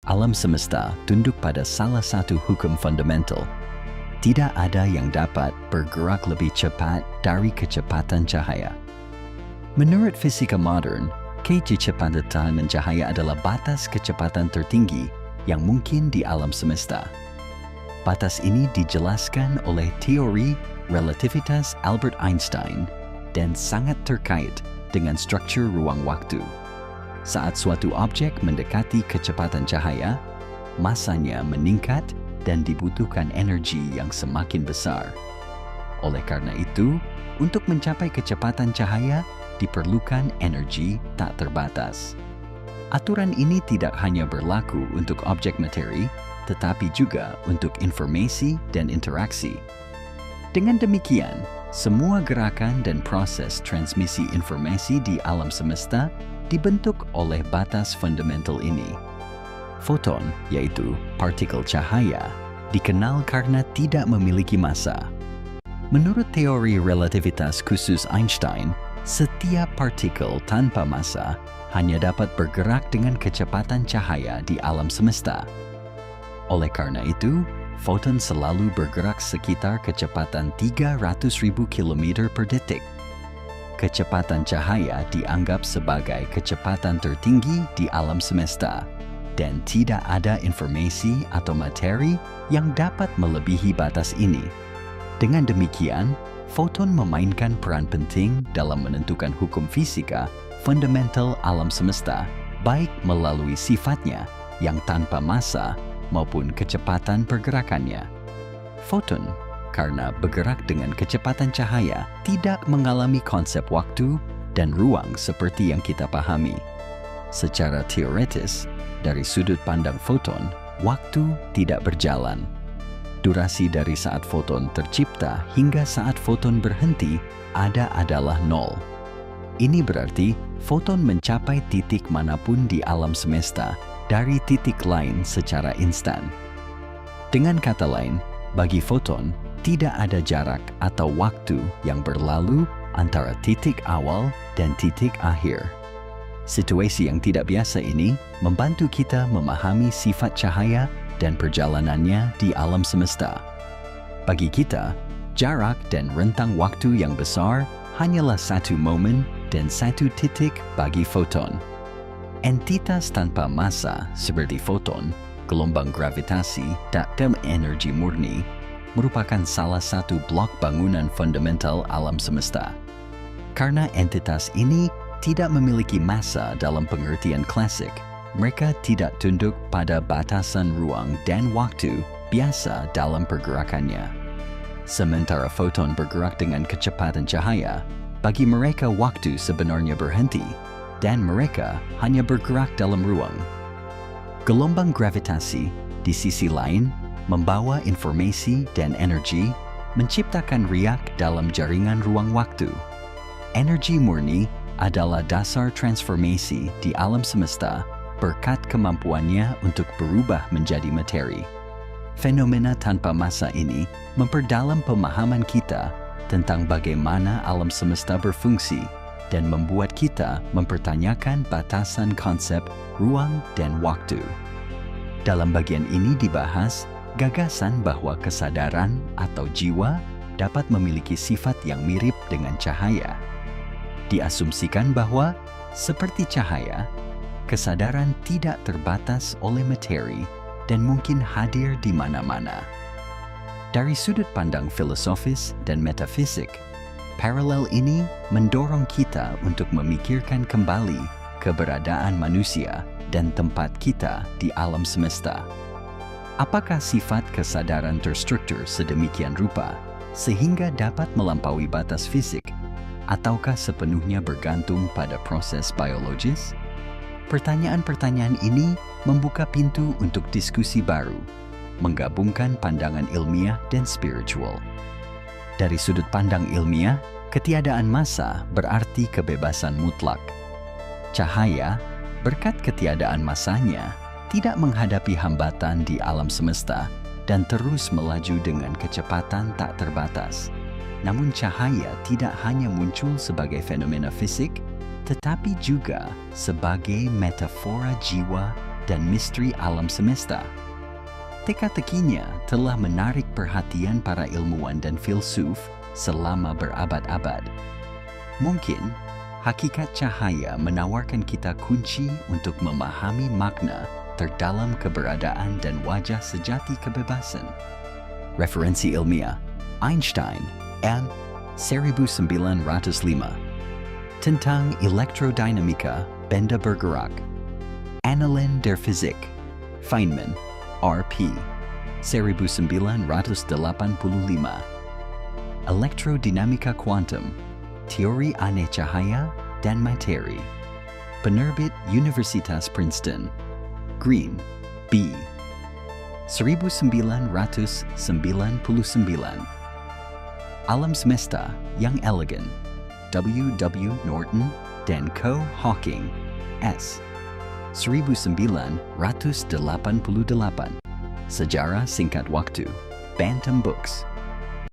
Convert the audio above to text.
Alam semesta tunduk pada salah satu hukum fundamental. Tidak ada yang dapat bergerak lebih cepat dari kecepatan cahaya. Menurut fisika modern, kecepatan cahaya adalah batas kecepatan tertinggi yang mungkin di alam semesta. Batas ini dijelaskan oleh teori relativitas Albert Einstein dan sangat terkait dengan struktur ruang waktu. Saat suatu objek mendekati kecepatan cahaya, masanya meningkat dan dibutuhkan energi yang semakin besar. Oleh karena itu, untuk mencapai kecepatan cahaya, diperlukan energi tak terbatas. Aturan ini tidak hanya berlaku untuk objek materi, tetapi juga untuk informasi dan interaksi. Dengan demikian, semua gerakan dan proses transmisi informasi di alam semesta dibentuk oleh batas fundamental ini. Foton, yaitu partikel cahaya, dikenal karena tidak memiliki massa. Menurut teori relativitas khusus Einstein, setiap partikel tanpa massa hanya dapat bergerak dengan kecepatan cahaya di alam semesta. Oleh karena itu, foton selalu bergerak sekitar kecepatan 300.000 km per detik. Kecepatan cahaya dianggap sebagai kecepatan tertinggi di alam semesta, dan tidak ada informasi atau materi yang dapat melebihi batas ini. Dengan demikian, foton memainkan peran penting dalam menentukan hukum fisika fundamental alam semesta, baik melalui sifatnya yang tanpa massa maupun kecepatan pergerakannya. Foton, karena bergerak dengan kecepatan cahaya, tidak mengalami konsep waktu dan ruang seperti yang kita pahami. Secara teoretis, dari sudut pandang foton, waktu tidak berjalan. Durasi dari saat foton tercipta hingga saat foton berhenti adalah nol. Ini berarti foton mencapai titik manapun di alam semesta dari titik lain secara instan. Dengan kata lain, bagi foton, tidak ada jarak atau waktu yang berlalu antara titik awal dan titik akhir. Situasi yang tidak biasa ini membantu kita memahami sifat cahaya dan perjalanannya di alam semesta. Bagi kita, jarak dan rentang waktu yang besar hanyalah satu momen dan satu titik bagi foton. Entitas tanpa massa seperti foton, gelombang gravitasi, dan energi murni merupakan salah satu blok bangunan fundamental alam semesta. Karena entitas ini tidak memiliki massa dalam pengertian klasik, mereka tidak tunduk pada batasan ruang dan waktu biasa dalam pergerakannya. Sementara foton bergerak dengan kecepatan cahaya, bagi mereka waktu sebenarnya berhenti, dan mereka hanya bergerak dalam ruang. Gelombang gravitasi, di sisi lain, membawa informasi dan energi, menciptakan riak dalam jaringan ruang waktu. Energi murni adalah dasar transformasi di alam semesta berkat kemampuannya untuk berubah menjadi materi. Fenomena tanpa massa ini memperdalam pemahaman kita tentang bagaimana alam semesta berfungsi dan membuat kita mempertanyakan batasan konsep ruang dan waktu. Dalam bagian ini dibahas gagasan bahwa kesadaran atau jiwa dapat memiliki sifat yang mirip dengan cahaya. Diasumsikan bahwa, seperti cahaya, kesadaran tidak terbatas oleh materi dan mungkin hadir di mana-mana. Dari sudut pandang filosofis dan metafisik, paralel ini mendorong kita untuk memikirkan kembali keberadaan manusia dan tempat kita di alam semesta. Apakah sifat kesadaran terstruktur sedemikian rupa sehingga dapat melampaui batas fisik, ataukah sepenuhnya bergantung pada proses biologis? Pertanyaan-pertanyaan ini membuka pintu untuk diskusi baru, menggabungkan pandangan ilmiah dan spiritual. Dari sudut pandang ilmiah, ketiadaan massa berarti kebebasan mutlak. Cahaya, berkat ketiadaan massanya, tidak menghadapi hambatan di alam semesta dan terus melaju dengan kecepatan tak terbatas. Namun cahaya tidak hanya muncul sebagai fenomena fisik, tetapi juga sebagai metafora jiwa dan misteri alam semesta. Teka-tekinya telah menarik perhatian para ilmuwan dan filsuf selama berabad-abad. Mungkin, hakikat cahaya menawarkan kita kunci untuk memahami makna terdalam keberadaan dan wajah sejati kebebasan. Referensi ilmiah Einstein and 1905 tentang elektrodinamika benda bergerak. Annalen der Physik Feynman RP 1985. Elektrodinamika kuantum Teori aneh cahaya dan materi. Penerbit Universitas Princeton. Green B 1999. Alam semesta yang elegan W. Norton dan Co. Hawking S. 1988. Sejarah singkat waktu Bantam Books